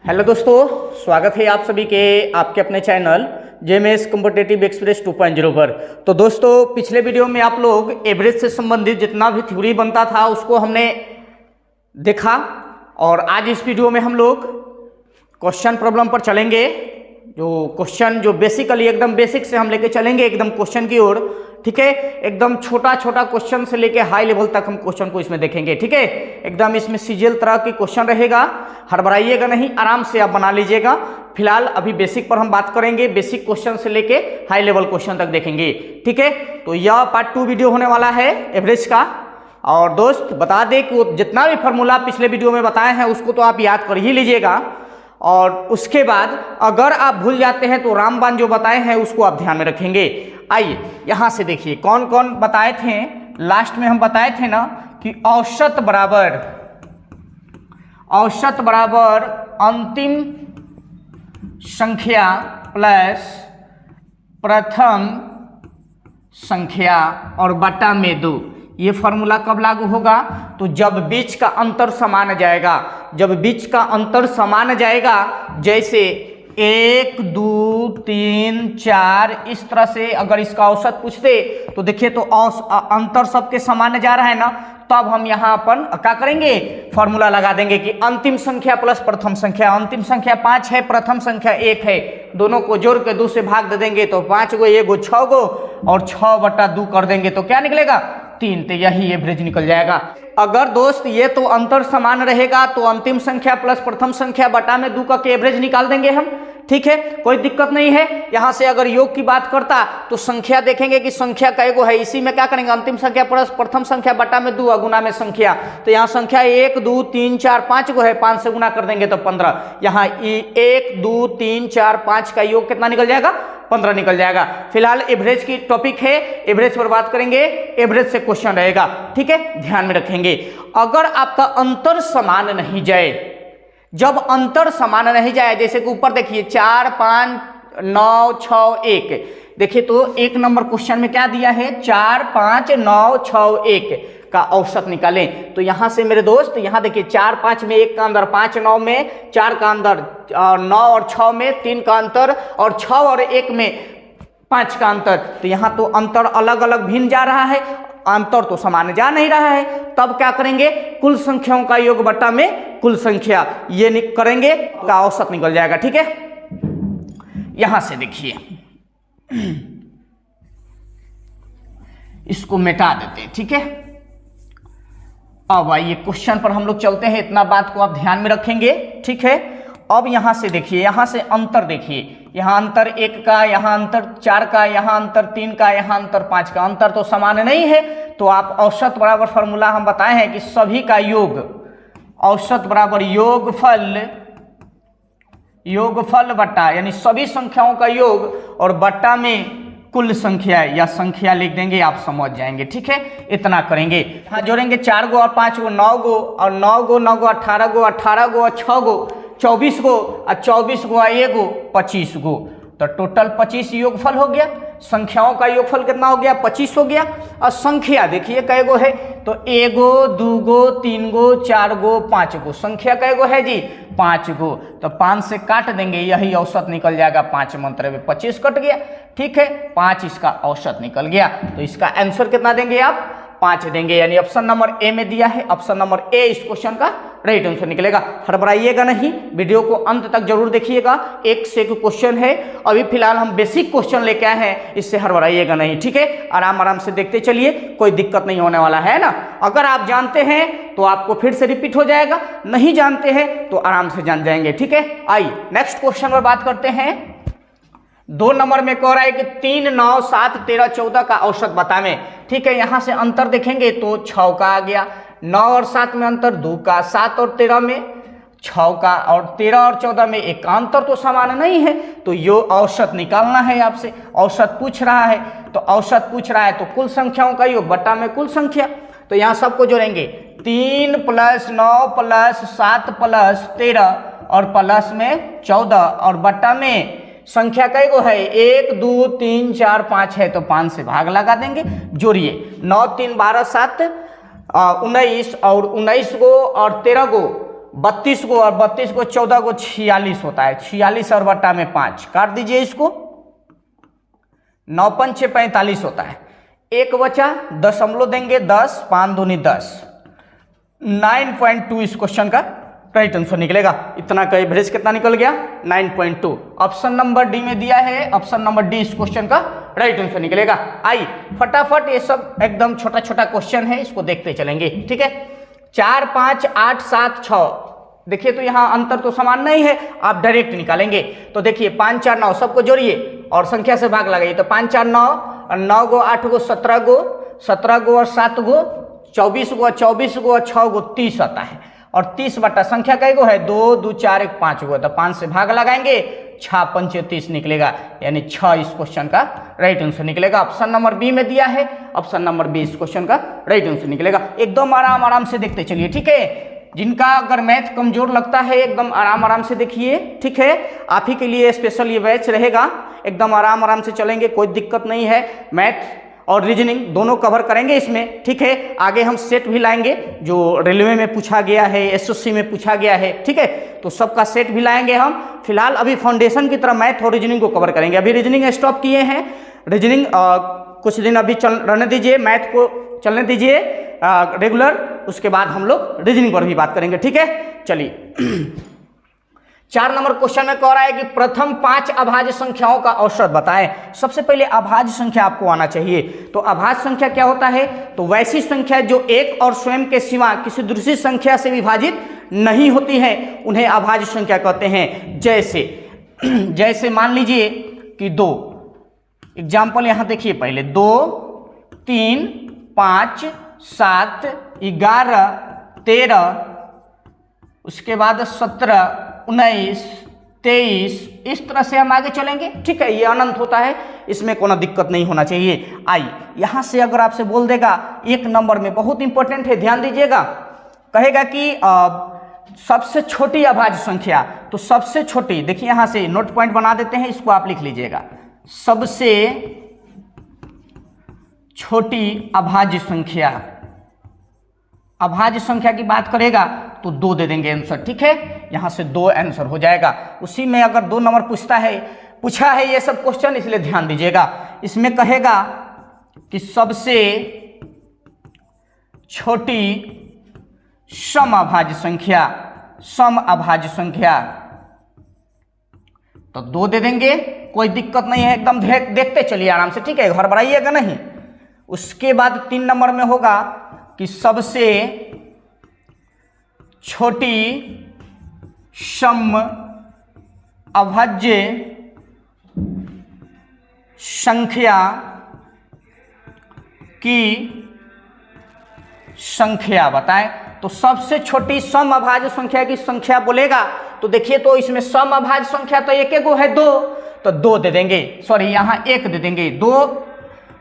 Hello दोस्तों, स्वागत है आप सभी के आपके अपने चैनल जेएमएस कॉम्पिटिटिव एक्सप्रेस 2.0 पर। तो दोस्तों, पिछले वीडियो में आप लोग एवरेज से संबंधित जितना भी थ्योरी बनता था उसको हमने देखा और आज इस वीडियो में हम लोग क्वेश्चन प्रॉब्लम पर चलेंगे। जो क्वेश्चन जो बेसिकली एकदम बेसिक से हम लेके चलेंगे एकदम क्वेश्चन की ओर, ठीक है। एकदम छोटा छोटा क्वेश्चन से लेके हाई लेवल तक हम क्वेश्चन को इसमें देखेंगे, ठीक है। एकदम इसमें सीजीएल तरह की क्वेश्चन रहेगा, हड़बड़ाइएगा नहीं, आराम से आप बना लीजिएगा। फिलहाल अभी बेसिक पर हम बात करेंगे, बेसिक क्वेश्चन से लेके हाई लेवल क्वेश्चन तक देखेंगे, ठीक है। तो यह पार्ट 2 वीडियो होने वाला है एवरेज का। और दोस्त बता दें कि जितना भी फार्मूला पिछले वीडियो में बताए हैं उसको तो आप याद कर ही लीजिएगा। और उसके बाद अगर आप भूल जाते हैं तो रामबाण जो बताए हैं उसको आप ध्यान में रखेंगे। आइए यहां से देखिए कौन कौन बताए थे। लास्ट में हम बताए थे ना कि औसत बराबर अंतिम संख्या प्लस प्रथम संख्या और बटा में 2। ये फॉर्मूला कब लागू होगा? तो जब बीच का अंतर समान जाएगा। जब बीच का अंतर समान जाएगा, जैसे 1, 2, 3, 4 इस तरह से अगर इसका औसत पूछते तो देखिए तो अंतर सबके समान जा रहा है ना, तब हम यहाँ अपन क्या करेंगे, फॉर्मूला लगा देंगे कि अंतिम संख्या प्लस प्रथम संख्या। अंतिम संख्या 5 है, प्रथम संख्या 1 है, दोनों को जोड़ के 2 से भाग दे देंगे तो 5 गो 1 गो 6 गो और 6/2 कर देंगे तो क्या निकलेगा? 3। तो यही एवरेज निकल जाएगा। अगर दोस्त ये तो अंतर समान रहेगा तो अंतिम संख्या प्लस प्रथम संख्या बटा में 2 का एवरेज निकाल देंगे हम, ठीक है, कोई दिक्कत नहीं है। यहां से अगर योग की बात करता तो संख्या देखेंगे कि संख्या कई गो है, इसी में क्या करेंगे, अंतिम संख्या प्लस प्रथम संख्या बटा में 2 गुना में संख्या। तो यहाँ संख्या 1, 2, 3, 4, 5 गो है, 5 से गुना कर देंगे तो 15। यहाँ 1, 2, 3, 4, 5 का योग कितना निकल जाएगा? 15 निकल जाएगा। फिलहाल एवरेज की टॉपिक है, एवरेज पर बात करेंगे, एवरेज से क्वेश्चन रहेगा, ठीक है, ध्यान में रखेंगे। अगर आपका अंतर समान नहीं जाए, जब अंतर समान नहीं जाए, जैसे कि ऊपर देखिए 4, 5, 9, 6, 1, देखिए तो 1 नंबर क्वेश्चन में क्या दिया है, 4, 5, 9, 6, 1 का औसत निकालें। तो यहां से मेरे दोस्त यहां देखिए 4, 5 में 1 का अंदर, 5, 9 में 4 का अंदर, 9 और 6 में 3 का अंतर और 6 और 1 में 5 का अंतर। तो यहाँ तो अंतर अलग अलग भिन्न जा रहा है, अंतर तो समान जा नहीं रहा है। तब क्या करेंगे, कुल संख्याओं का योग बटा में कुल संख्या, ये करेंगे का औसत निकल जाएगा, ठीक है। यहां से देखिए इसको मिटा देते हैं, ठीक है। अब आइए क्वेश्चन पर हम लोग चलते हैं, इतना बात को आप ध्यान में रखेंगे, ठीक है। अब यहां से देखिए, यहां से अंतर देखिए, यहाँ अंतर 1 का, यहाँ अंतर 4 का, यहाँ अंतर 3 का, यहाँ अंतर 5 का, अंतर तो समान नहीं है। तो आप औसत बराबर फॉर्मूला हम बताए हैं कि सभी का योग, औसत बराबर योगफल बटा, यानी सभी संख्याओं का योग और बटा में कुल संख्या या संख्या लिख देंगे, आप समझ जाएंगे, ठीक है। इतना करेंगे, हाँ जोड़ेंगे 4 गो और 5 गो 9 गो और 9 गो 9 गो 18 गो, 18 गो और 6 गो 24 गो और 24 गो 1 गो 25 गो। तो टोटल 25 योगफल हो गया। संख्याओं का योगफल कितना हो गया? 25 हो गया। और संख्या देखिए कै गो है, तो 1 गो 2 गो 3 गो 4 गो 5 गो, संख्या कै गो है जी? 5 गो। तो 5 से काट देंगे, यही औसत निकल जाएगा। 5 मंत्र में 25 कट गया, ठीक है, 5 इसका औसत निकल गया। तो इसका आंसर कितना देंगे आप? 5 देंगे, यानी ऑप्शन नंबर ए में दिया है, ऑप्शन नंबर ए इस क्वेश्चन का राइट आंसर निकलेगा। हड़बड़ाइएगा नहीं, वीडियो को अंत तक जरूर देखिएगा, एक से एक क्वेश्चन है। अभी फिलहाल हम बेसिक क्वेश्चन लेके आए हैं, इससे हड़बड़ाइएगा नहीं, ठीक है। आराम आराम से देखते चलिए, कोई दिक्कत नहीं होने वाला है ना। अगर आप जानते हैं तो आपको फिर से रिपीट हो जाएगा, नहीं जानते हैं तो आराम से जान जाएंगे, ठीक है। आइए नेक्स्ट क्वेश्चन पर बात करते हैं। 2 नंबर में कह रहा है कि 3, 9, 7, 13, 14 का औसत बतावें, ठीक है। यहां से अंतर देखेंगे तो 6 का आ गया, 9 और 7 में अंतर 2 का, 7 और 13 में 6 का, और 13 और 14 में 1 का, अंतर तो समान नहीं है। तो यो औसत निकालना है आपसे, औसत पूछ रहा है। तो औसत पूछ रहा है तो कुल संख्याओं का योग बटा में कुल संख्या। तो यहाँ सबको जोड़ेंगे, 3 + 9 + 7 + 13 और प्लस में 14 और बटा में संख्या कई गो है? 1, 2, 3, 4, 5 है, तो 5 से भाग लगा देंगे। जोड़िए 9, 3, 12, 7, 19 और 19 गो और 13 गो 32 को, और 32 को 14 को 46 होता है। 46 और बट्टा में 5 काट दीजिए इसको, 9 पंचे 45 होता है। एक बचा, दशमलव देंगे 10, 5 दूनी 10, 9.2 इस क्वेश्चन का राइट आंसर निकलेगा। इतना का एवरेज कितना निकल गया? 9.2। ऑप्शन नंबर डी में दिया है, ऑप्शन नंबर डी इस क्वेश्चन का राइट आंसर निकलेगा। आई फटाफट, ये सब एकदम छोटा छोटा क्वेश्चन है, इसको देखते चलेंगे, ठीक है। 4, 5, 8, 7, 6, देखिए तो यहाँ अंतर तो समान नहीं है, आप डायरेक्ट निकालेंगे। तो देखिए 5, 4, 9 सबको जोड़िए और संख्या से भाग लगाइए। तो 5, 4, 9, 9 गो 8 गो 17 गो, 17 गो और 7 गो 24 गो, 24 गो और 6 गो 30 आता है। और 30 बटा संख्या कई गो है? 2, 2, 4, 1, 5 गो। तो 5 से भाग लगाएंगे, 6 पंचे 30 निकलेगा, यानी 6 इस क्वेश्चन का राइट आंसर निकलेगा। ऑप्शन नंबर बी में दिया है, ऑप्शन नंबर बी इस क्वेश्चन का राइट आंसर निकलेगा। एकदम आराम आराम से देखते चलिए, ठीक है। जिनका अगर मैथ कमजोर लगता है एकदम आराम आराम से देखिए, ठीक है। आप ही के लिए स्पेशल ये बैच रहेगा, एकदम आराम आराम से चलेंगे, कोई दिक्कत नहीं है। मैथ और रीजनिंग दोनों कवर करेंगे इसमें, ठीक है। आगे हम सेट भी लाएंगे, जो रेलवे में पूछा गया है, एसएससी में पूछा गया है, ठीक है। तो सबका सेट भी लाएंगे हम। फिलहाल अभी फाउंडेशन की तरह मैथ और रीजनिंग को कवर करेंगे। अभी रीजनिंग स्टॉप किए हैं, रीजनिंग कुछ दिन अभी रहने दीजिए, मैथ को चलने दीजिए रेगुलर, उसके बाद हम लोग रीजनिंग पर भी बात करेंगे, ठीक है। चलिए 4 नंबर क्वेश्चन में कह रहा है कि प्रथम 5 अभाज्य संख्याओं का औसत बताएं। सबसे पहले अभाज्य संख्या आपको आना चाहिए। तो अभाज्य संख्या क्या होता है? तो वैसी संख्या जो एक और स्वयं के सिवा किसी दूसरी संख्या से विभाजित नहीं होती है, उन्हें अभाज्य संख्या कहते हैं। जैसे मान लीजिए कि 2 एग्जाम्पल यहाँ देखिए, पहले 2, 3, 5, 7, 11, 13, उसके बाद 17, 19, 23, इस तरह से हम आगे चलेंगे, ठीक है। ये अनंत होता है, इसमें कोई दिक्कत नहीं होना चाहिए। आई यहां से अगर आपसे बोल देगा 1 नंबर में, बहुत इंपॉर्टेंट है, ध्यान दीजिएगा, कहेगा कि सबसे छोटी अभाज्य संख्या। तो सबसे छोटी, देखिए यहां से नोट पॉइंट बना देते हैं, इसको आप लिख लीजिएगा। सबसे छोटी अभाज्य संख्या, अभाज्य संख्या की बात करेगा तो 2 दे देंगे आंसर, ठीक है। यहां से 2 आंसर हो जाएगा। उसी में अगर 2 नंबर पूछा है ये सब क्वेश्चन, इसलिए ध्यान दीजिएगा। इसमें कहेगा कि सबसे छोटी सम अभाज्य संख्या, सम अभाज्य संख्या, तो 2 दे देंगे, कोई दिक्कत नहीं है, एकदम देखते चलिए आराम से, ठीक है, घबराइएगा नहीं। उसके बाद 3 नंबर में होगा कि सबसे छोटी सम अभाज्य संख्या की संख्या बताएं। तो सबसे छोटी सम अभाज्य संख्या की संख्या बोलेगा तो देखिए, तो इसमें सम अभाज्य संख्या तो एक गो है 2, तो 2 दे देंगे, सॉरी यहां 1 दे देंगे। 2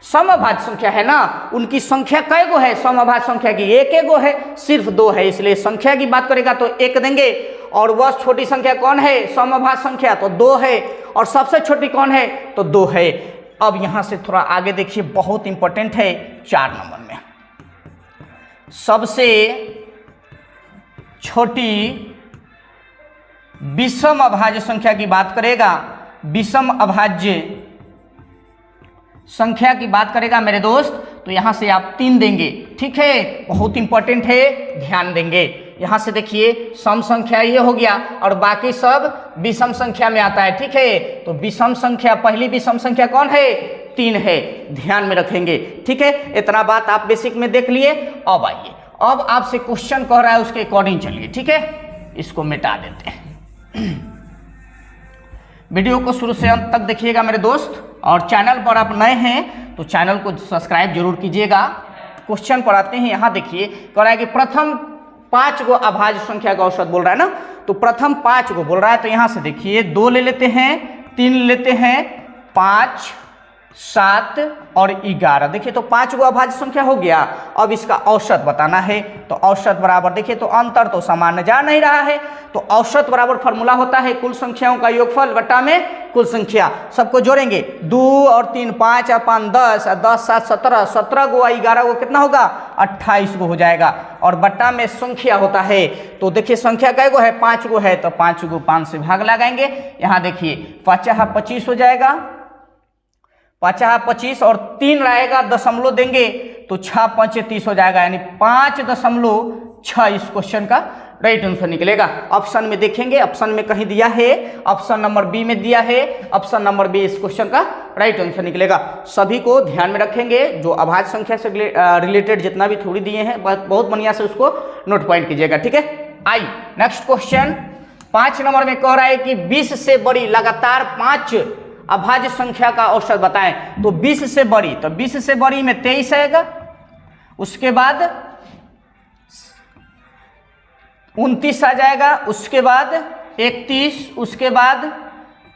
समअभाज्य संख्या है ना, उनकी संख्या कै गो है? समअभाज्य संख्या की एक गो है, सिर्फ 2 है, इसलिए संख्या की बात करेगा तो 1 देंगे। और वह छोटी संख्या कौन है? समअभाज्य संख्या, तो 2 है। और सबसे छोटी कौन है? तो 2 है। अब यहां से थोड़ा आगे देखिए, बहुत इंपॉर्टेंट है 4 नंबर में। सबसे छोटी विषम अभाज्य संख्या की बात करेगा, विषम अभाज्य संख्या की बात करेगा मेरे दोस्त, तो यहां से आप 3 देंगे, ठीक है, बहुत इंपॉर्टेंट है, ध्यान देंगे। यहां से देखिए सम संख्या ये हो गया और बाकी सब विषम संख्या में आता है, ठीक है। तो विषम संख्या, पहली विषम संख्या कौन है? 3 है, ध्यान में रखेंगे, ठीक है। इतना बात आप बेसिक में देख लिए। अब आइए, अब आपसे क्वेश्चन कह रहा है उसके अकॉर्डिंग चलिए, ठीक है। इसको मिटा देते हैं। वीडियो को शुरू से अंत तक देखिएगा मेरे दोस्त, और चैनल पर आप नए हैं तो चैनल को सब्सक्राइब जरूर कीजिएगा। क्वेश्चन पर आते हैं, यहाँ देखिए कह रहा है कि प्रथम 5 गो अभाज्य संख्या का औसत बोल रहा है ना, तो प्रथम 5 गो बोल रहा है, तो यहाँ से देखिए 2 ले लेते हैं, 3 ले लेते हैं, 5, 7 और 11। देखिए तो 5 गो अभाज्य संख्या हो गया। अब इसका औसत बताना है, तो औसत बराबर, देखिए तो अंतर तो समान जा नहीं रहा है, तो औसत बराबर फॉर्मूला होता है कुल संख्याओं का योगफल बटा में कुल संख्या, सबको जोड़ेंगे 2 और 3 5 और 5 10 और 10 7 17, 17 गो 11 गो कितना होगा 28 गो हो जाएगा। और बट्टा में संख्या होता है, तो देखिए संख्या कै गो है 5 गो है, तो 5 गो 5 से भाग लगाएंगे। यहाँ देखिए 5 25 हो जाएगा, 5 25 और 3 रहेगा दशमलव देंगे तो 6 5 30 हो जाएगा, यानी 5.6 इस क्वेश्चन का राइट आंसर निकलेगा। ऑप्शन में देखेंगे, ऑप्शन में कहीं दिया है, ऑप्शन नंबर बी में दिया है, ऑप्शन नंबर बी इस क्वेश्चन का राइट आंसर निकलेगा। सभी को ध्यान में रखेंगे, जो अभाज्य संख्या से रिलेटेड जितना भी थोड़ी दिए हैं बहुत बढ़िया से उसको नोट पॉइंट कीजिएगा, ठीक है। आई नेक्स्ट क्वेश्चन 5 नंबर में कह रहा है कि 20 से बड़ी लगातार 5 अभाज्य संख्या का औसत बताएं। तो 20 से बड़ी, तो 20 से बड़ी में 23 आएगा, उसके बाद 29 आ जाएगा, उसके बाद 31, उसके बाद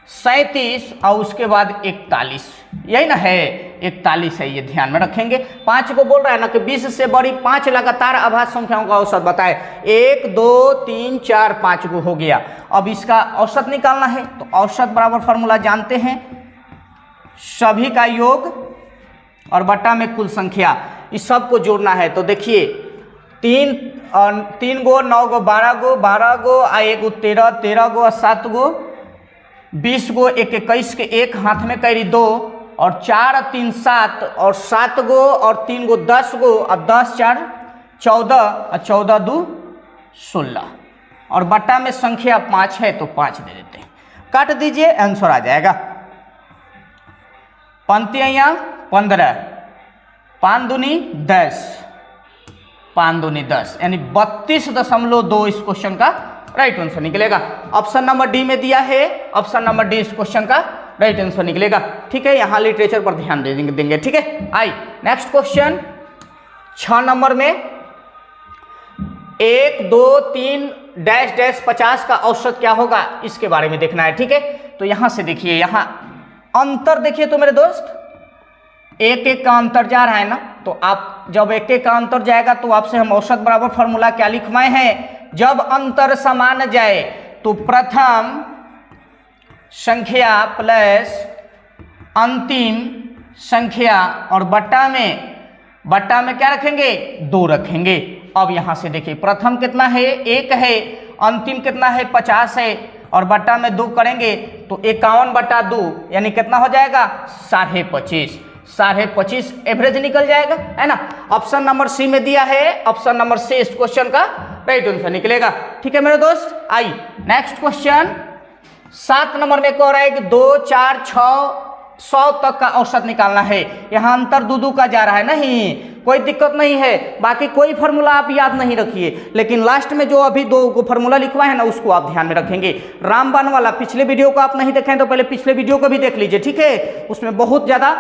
37 और उसके बाद 41, यही ना है 41 है, ये ध्यान में रखेंगे। 5 को बोल रहा है ना कि 20 से बड़ी 5 लगातार अभाज्य संख्याओं का औसत बताए। 1 2 3 4 5 को हो गया। अब इसका औसत निकालना है, तो औसत बराबर फार्मूला जानते हैं, सभी का योग और बट्टा में कुल संख्या, इस सब को जोड़ना है। तो देखिए 3 गो 9 गो 12 गो 12 गो आ 1 गो 13 13 गो 7 गो 20 गो 1 21 के 1 हाथ में कैरी 2 और 4 3 7 और 7 गो और 3 गो 10 गो और 10 4 14 और 14 2 16 और बट्टा में संख्या 5 है तो 5 दे देते हैं, काट दीजिए आंसर आ जाएगा। पंक्तियाँ 15, 5 दूनी 10, 5 दूनी 10 यानी 32.2 इस क्वेश्चन का राइट आंसर निकलेगा। ऑप्शन नंबर डी में दिया है, ऑप्शन नंबर डी इस क्वेश्चन का राइट आंसर निकलेगा, ठीक है। यहाँ लिटरेचर पर ध्यान देंगे, ठीक है। आई नेक्स्ट क्वेश्चन 6 नंबर में 1 2 3 डैश डैश 50 का औसत क्या होगा, इसके बारे में देखना है, ठीक है। तो यहाँ से देखिए, यहाँ अंतर देखिए तो मेरे दोस्त 1 1 का अंतर जा रहा है ना, तो आप जब 1 1 का अंतर जाएगा तो आपसे हम औसत बराबर फार्मूला क्या लिखवाए हैं, जब अंतर समान जाए तो प्रथम संख्या प्लस अंतिम संख्या और बट्टा में क्या रखेंगे 2 रखेंगे। अब यहाँ से देखिए प्रथम कितना है 1 है, अंतिम कितना है 50 है और बट्टा में 2 करेंगे तो 51/2 यानी कितना हो जाएगा 25.5, 25.5 एवरेज निकल जाएगा, है ना। ऑप्शन नंबर सी में दिया है, ऑप्शन नंबर सी इस क्वेश्चन का राइट आंसर निकलेगा, ठीक है मेरे दोस्त। आई नेक्स्ट क्वेश्चन 7 नंबर में कह रहा है कि 2 4 6 100 तक का औसत निकालना है। यहाँ अंतर 2 का जा रहा है, नहीं कोई दिक्कत नहीं है, बाकी कोई फार्मूला आप याद नहीं रखिए, लेकिन लास्ट में जो अभी 2 फार्मूला लिखवा है ना उसको आप ध्यान में रखेंगे। रामबाण वाला पिछले वीडियो को आप नहीं देखें तो पहले पिछले वीडियो को भी देख लीजिए, ठीक है। उसमें बहुत ज़्यादा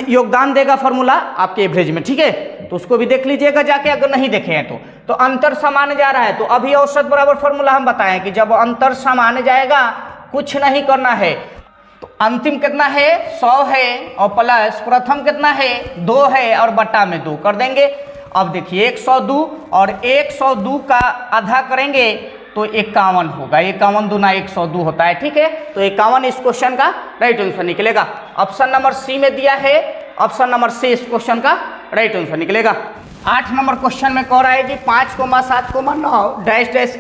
योगदान देगा फार्मूला आपके एवरेज में, ठीक है, तो उसको भी देख लीजिएगा जाके अगर नहीं देखे हैं तो अंतर समान जा रहा है। तो अभी औसत बराबर फार्मूला हम बताएं कि जब अंतर समान जाएगा कुछ नहीं करना है, तो अंतिम कितना है 100 है और प्लस प्रथम कितना है 2 है और बट्टा में 2 कर देंगे। अब देखिए 102 और 102 का आधा करेंगे तो 51 होगा, 51 दूना 102 होता है, ठीक है। तो 51 इस क्वेश्चन का राइट आंसर निकलेगा। ऑप्शन नंबर सी में दिया है, ऑप्शन नंबर सी इस क्वेश्चन का राइट आंसर निकलेगा। 8 नंबर क्वेश्चन में कह रहा है कि 5,7,9 डैश डैश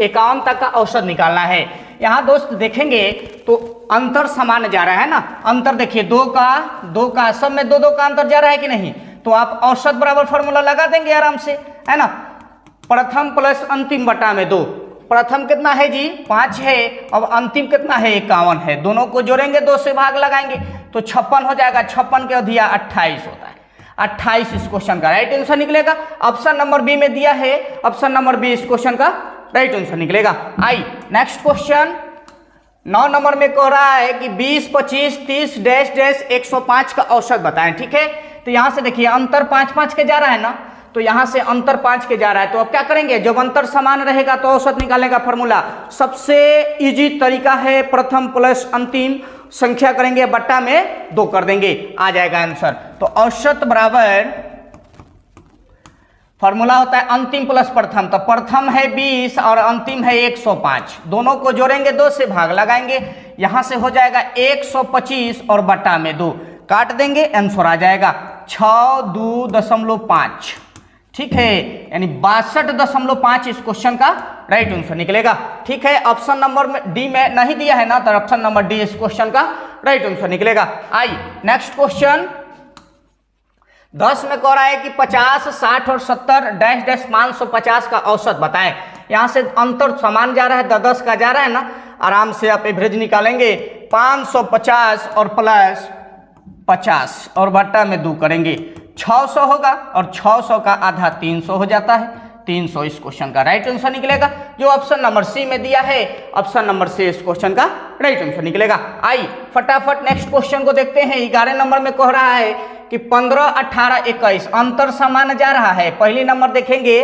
51 तक का औसत निकालना है। यहाँ दोस्त देखेंगे तो अंतर समान जा रहा है ना, अंतर देखिए 2 का सब में 2 का अंतर जा रहा है कि नहीं, तो आप औसत बराबर फार्मूला लगा देंगे आराम से, है ना। प्रथम प्लस अंतिम बटा में 2, प्रथम कितना है जी 5 है, अब अंतिम कितना है 51 है, दोनों को जोड़ेंगे 2 से भाग लगाएंगे तो 56 हो जाएगा, 56 के अधिया 28 होता है, 28 इस क्वेश्चन का राइट आंसर निकलेगा। ऑप्शन नंबर बी में दिया है, ऑप्शन नंबर बी इस क्वेश्चन का राइट आंसर निकलेगा। आई नेक्स्ट क्वेश्चन 9 नंबर में कह रहा है कि 20 25 30 डैश डैश 105 का औसत बताएं, ठीक है। तो यहाँ से देखिए अंतर 5 के जा रहा है ना, तो यहाँ से अंतर 5 के जा रहा है, तो अब क्या करेंगे जब अंतर समान रहेगा तो औसत निकालने का फॉर्मूला सबसे इजी तरीका है, प्रथम प्लस अंतिम संख्या करेंगे बट्टा में 2 कर देंगे, आ जाएगा आंसर। तो औसत बराबर फॉर्मूला होता है अंतिम प्लस प्रथम, तो प्रथम है 20 और अंतिम है 105, दोनों को जोड़ेंगे 2 से भाग लगाएंगे, यहाँ से हो जाएगा 125 और बटा में 2 काट देंगे, आंसर आ जाएगा 62.5। ठीक है, यानी 62.5 इस क्वेश्चन का राइट आंसर निकलेगा। ठीक है, ऑप्शन नंबर में डी में नहीं दिया है ना, तो ऑप्शन नंबर डी इस क्वेश्चन का राइट आंसर निकलेगा। आइए नेक्स्ट क्वेश्चन 10 में कह रहा है कि 50, 60 और 70 डैश डैश 550 का औसत बताएं। यहाँ से अंतर समान जा रहा है, 10 का जा रहा है ना, आराम से आप एवरेज निकालेंगे 550 और प्लस 50 और बट्टा में 2 करेंगे 600 होगा, और 600 का आधा 300 हो जाता है, 300 इस क्वेश्चन का राइट आंसर निकलेगा, जो ऑप्शन नंबर सी में दिया है, ऑप्शन नंबर सी इस क्वेश्चन का राइट आंसर निकलेगा। आइए फटाफट नेक्स्ट क्वेश्चन को देखते हैं। 11 नंबर में कह रहा है कि 15, 18, 21 अंतर समान जा रहा है। पहली नंबर देखेंगे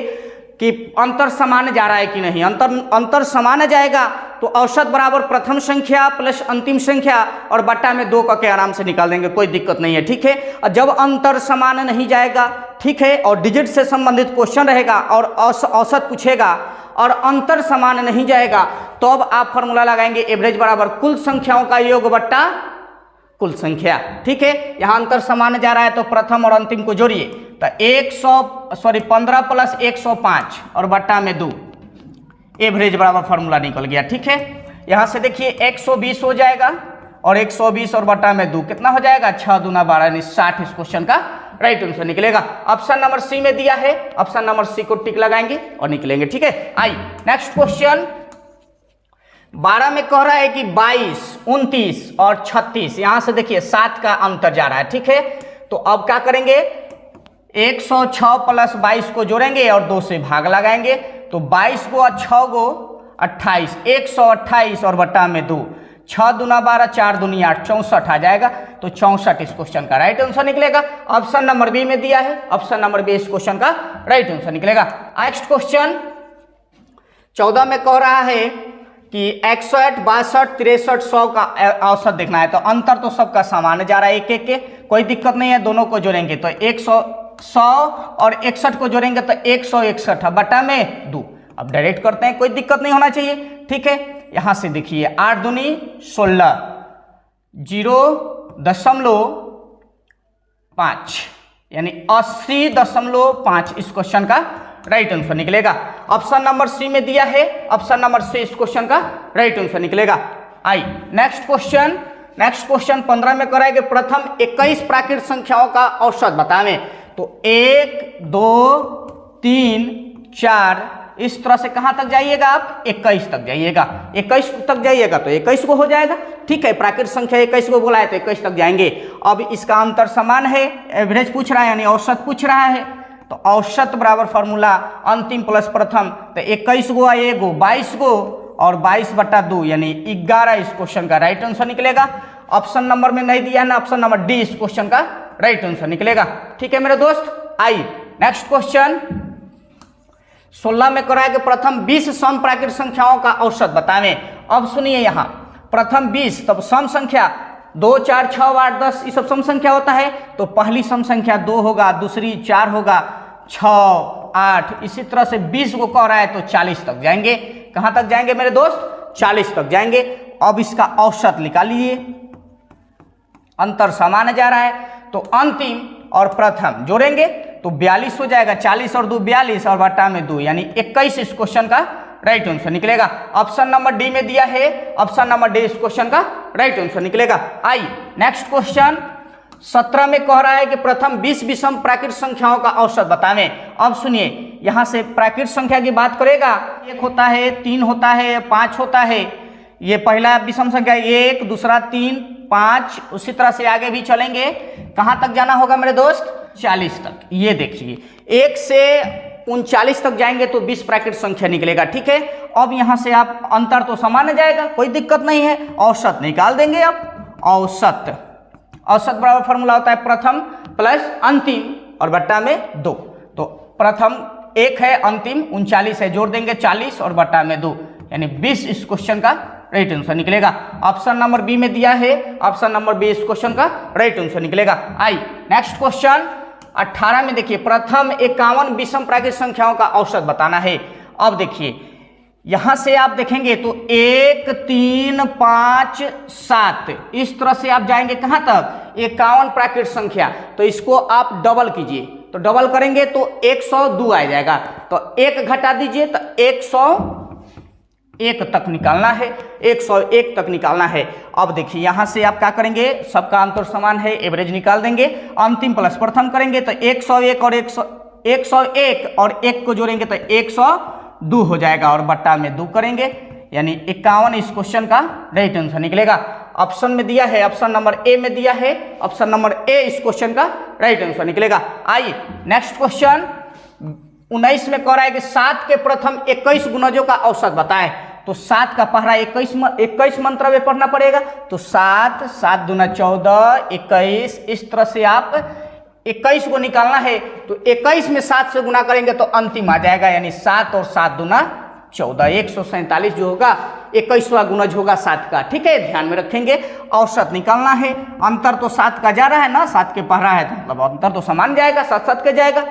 कि अंतर समान जा रहा है कि नहीं। अंतर समान जाएगा तो औसत बराबर प्रथम संख्या प्लस अंतिम संख्या और बट्टा में 2 करके आराम से निकाल देंगे, कोई दिक्कत नहीं है। ठीक है, और जब अंतर समान नहीं जाएगा, ठीक है, और डिजिट से संबंधित क्वेश्चन रहेगा और औसत पूछेगा और अंतर समान नहीं जाएगा, तो अब आप फॉर्मूला लगाएंगे एवरेज बराबर कुल संख्याओं का योग बट्टा कुल संख्या। ठीक है, यहाँ अंतर समान जा रहा है तो प्रथम और अंतिम को जोड़िए, तो 15 प्लस 105 और बट्टा में 2 एवरेज बराबर फॉर्मूला निकल गया। ठीक है, यहाँ से देखिए 120 हो जाएगा और 120 और बट्टा में 2 कितना हो जाएगा, 6 दूना 12 यानी 60 इस क्वेश्चन का राइट आंसर निकलेगा। ऑप्शन नंबर सी में दिया है, ऑप्शन नंबर सी को टिक लगाएंगे और निकलेंगे। ठीक है, आइए नेक्स्ट क्वेश्चन 12 में कह रहा है कि 22, 29 और 36, यहां से देखिए 7 का अंतर जा रहा है। ठीक है, तो अब क्या करेंगे, 106 प्लस 22 को जोड़ेंगे और 2 से भाग लगाएंगे, तो 22 को और 6 को 28, 128 और बट्टा में 2, 6 दूना 12, 4 दूनी 8, 64 आ जाएगा, तो 64 इस क्वेश्चन का राइट आंसर निकलेगा। ऑप्शन नंबर बी में दिया है, ऑप्शन नंबर बी इस क्वेश्चन का राइट आंसर निकलेगा। नेक्स्ट क्वेश्चन 14 में कह रहा है कि 61, 62, 63, 100 का औसत देखना है, तो अंतर तो सबका समान जा रहा है, एक एक के, कोई दिक्कत नहीं है, दोनों को जोड़ेंगे तो 100 और 61 को जोड़ेंगे तो 161 बटा में 2। अब डायरेक्ट करते हैं, कोई दिक्कत नहीं होना चाहिए। ठीक है, यहां से देखिए 8 दूनी 16, 0.5 यानी 80.5 इस क्वेश्चन का राइट आंसर निकलेगा। ऑप्शन नंबर सी में दिया है, ऑप्शन नंबर सी इस क्वेश्चन का राइट आंसर निकलेगा। आइए नेक्स्ट क्वेश्चन 15 में कराएंगे प्रथम 21 प्राकृत संख्याओं का औसत बताएं, तो 1, 2, 3, 4 इस तरह से कहां तक जाइएगा आप, 21 तक जाइएगा, 21 तक जाइएगा तो 21 को हो जाएगा। ठीक है, प्राकृत संख्या 21 को बोला है तो 21 तक जाएंगे। अब इसका अंतर समान है, एवरेज पूछ रहा है यानी औसत पूछ रहा है, तो औसत बराबर फॉर्मूला अंतिम प्लस प्रथम, तो 21 गो 1 गो 22 गो और 22 बटा 2 यानी 11 इस क्वेश्चन का राइट आंसर निकलेगा। ऑप्शन नंबर में नहीं दिया है ना, ऑप्शन नंबर डी इस क्वेश्चन का राइट आंसर निकलेगा। ठीक है मेरे दोस्त, आइए नेक्स्ट क्वेश्चन 16 में कराया कि प्रथम 20 सम प्राकृत संख्याओं का औसत बताएं। अब सुनिए, यहाँ प्रथम 20 तब सम संख्या 2, 4, 6, 8, 10 ये सब सम संख्या होता है, तो पहली सम संख्या 2 होगा, दूसरी 4 होगा, 6, 8 इसी तरह से 20 को कह रहा है तो 40 तक जाएंगे। कहां तक जाएंगे मेरे दोस्त, 40 तक जाएंगे। अब इसका औसत निकालिए, अंतर समान जा रहा है तो अंतिम और प्रथम जोड़ेंगे तो 42 हो जाएगा, 40 और 2 42 और बटा में 2 यानी 21 इस क्वेश्चन का राइट आंसर निकलेगा। ऑप्शन नंबर डी में दिया है, ऑप्शन नंबर डी इस क्वेश्चन का राइट आंसर निकलेगा। आइए नेक्स्ट क्वेश्चन 17 में कह रहा है कि प्रथम 20 विषम प्राकृत संख्याओं का औसत बताएं। अब सुनिए, यहां से प्राकृत संख्या की बात करेगा, 1 होता है, 3 होता है, 5 होता है, ये पहला विषम संख्या 1, दूसरा 3, 5 उसी तरह से आगे भी चलेंगे। कहां तक जाना होगा मेरे दोस्त, 40 तक। ये देखिए 1 से 39 तक जाएंगे तो 20 प्राकृत संख्या निकलेगा। ठीक है, अब यहां से आप अंतर तो समान जाएगा, कोई दिक्कत नहीं है, औसत निकाल देंगे। अब औसत बराबर फॉर्मूला होता है प्रथम प्लस अंतिम और बट्टा में 2, तो प्रथम 1 है, अंतिम 39 है, जोड़ देंगे 40 और बट्टा में 2 यानी 20 इस क्वेश्चन का राइट आंसर निकलेगा। ऑप्शन नंबर बी में दिया है, ऑप्शन नंबर बी इस क्वेश्चन का राइट आंसर निकलेगा। आइए नेक्स्ट क्वेश्चन 18 में देखिए प्रथम 51 विषम प्राकृत संख्याओं का औसत बताना है। अब देखिए यहां से आप देखेंगे तो 1 3 5 7 इस तरह से आप जाएंगे कहां तक 51 प्राकृत संख्या, तो इसको आप डबल कीजिए, तो डबल करेंगे तो 102 आ जाएगा, तो 1 घटा दीजिए तो 101 तक निकालना है, 101 तक निकालना है। अब देखिए यहां से आप क्या करेंगे, सबका अंतर समान है, एवरेज निकाल देंगे, अंतिम प्लस प्रथम करेंगे तो 101 और 101 और 1 को जोड़ेंगे तो 102 हो जाएगा और बट्टा में 2 करेंगे, यानी 51 इस क्वेश्चन का राइट आंसर निकलेगा। ऑप्शन में दिया है, ऑप्शन नंबर ए में दिया है, ऑप्शन नंबर ए इस क्वेश्चन का राइट आंसर निकलेगा। आइए नेक्स्ट क्वेश्चन 19 में कह रहा है कि 7 के प्रथम 21 गुणजों का औसत बताएं, तो 7 का पहला 21 मंत्र में पढ़ना पड़ेगा, तो 7 7 दूना 14 21 इस तरह से आप 21 को निकालना है, तो 21 में 7 से गुना करेंगे तो अंतिम आ जाएगा, यानी 7 और 7 दूना 14 147 जो होगा 21वां गुणज होगा 7 का। ठीक है, ध्यान में रखेंगे, औसत निकालना है, अंतर तो 7 का जा रहा है ना, 7 के पढ़ रहा है तो मतलब अंतर तो समान जाएगा, 7 7 के जाएगा।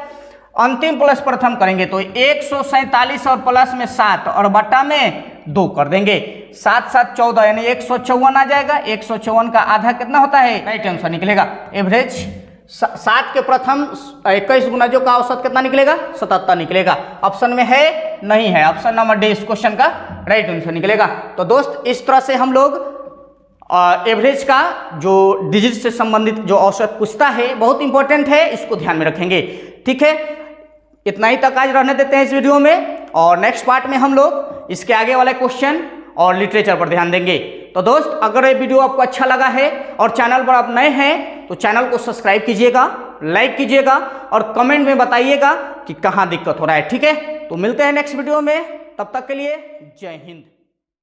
अंतिम प्लस प्रथम करेंगे तो 147 और प्लस में 7 और बट्टा में 2 कर देंगे, 7 7 14 यानी 154 आ जाएगा, 154 का आधा कितना होता है, राइट आंसर निकलेगा। एवरेज 7 के प्रथम 21 गुणजों का औसत कितना निकलेगा, 77 निकलेगा। ऑप्शन में है नहीं है, ऑप्शन नंबर डी इस क्वेश्चन का राइट आंसर निकलेगा। तो दोस्त इस तरह से हम लोग एवरेज का जो डिजिट से संबंधित जो औसत पूछता है बहुत इंपॉर्टेंट है, इसको ध्यान में रखेंगे। ठीक है, इतना ही तक आज रहने देते हैं इस वीडियो में, और नेक्स्ट पार्ट में हम लोग इसके आगे वाले क्वेश्चन और लिटरेचर पर ध्यान देंगे। तो दोस्त अगर ये वीडियो आपको अच्छा लगा है और चैनल पर आप नए हैं तो चैनल को सब्सक्राइब कीजिएगा, लाइक कीजिएगा और कमेंट में बताइएगा कि कहाँ दिक्कत हो रहा है। ठीक है, तो मिलते हैं नेक्स्ट वीडियो में, तब तक के लिए जय हिंद।